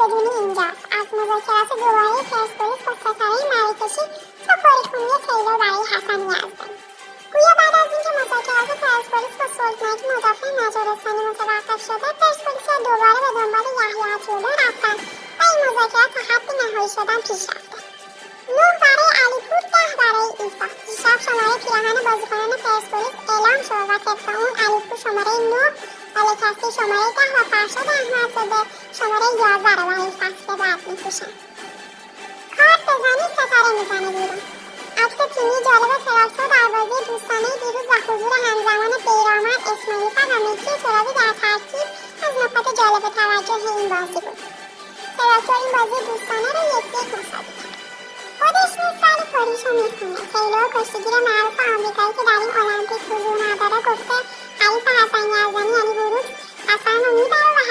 بدونی اینجاست. از مذاکرات دوباره پرسپولیس با ستاره مراکشی تا پریخونی تیلور برای حسن یزدانی. گویا بعد از اینکه مذاکرات پرسپولیس با سلطنتی مدافع مجارستانی متوقف شده، پرسپولیسیا دوباره به دنبال یحیی عطی‌الله رفتن و این مذاکرات تا حد نهایی شدن پیش رفته. 9 برای علیپور، 10 برای ایفا. دیشب شماره پیراهن بازیکنان پرسپولیس اعلام شد و طبق اون علیپور شماره 9، الکسی شماره 10 و فرشاد احمدزاده شماره 11 رو برای فصل بعد می‌پوشن. کارت بزنی ستاره میزنه بیرون. عکس تیمی جالب تراکتور در بازی دوستانه دیروز و حضور همزمان بیرامند اسماعیل‌فر و مهدی ترابی در ترکیب از نکات جالب توجه این بازی بود. تراکتور این بازی دوستانه رو 1-1 مساوی کرد. خودش نیست ولی پلیشو میخونه. تیلور کشتیگیر معروف آمریکایی که در این المپیک حضور نداره گفته حریف حسن یزدانی یعنی بروک حسن رو میبره و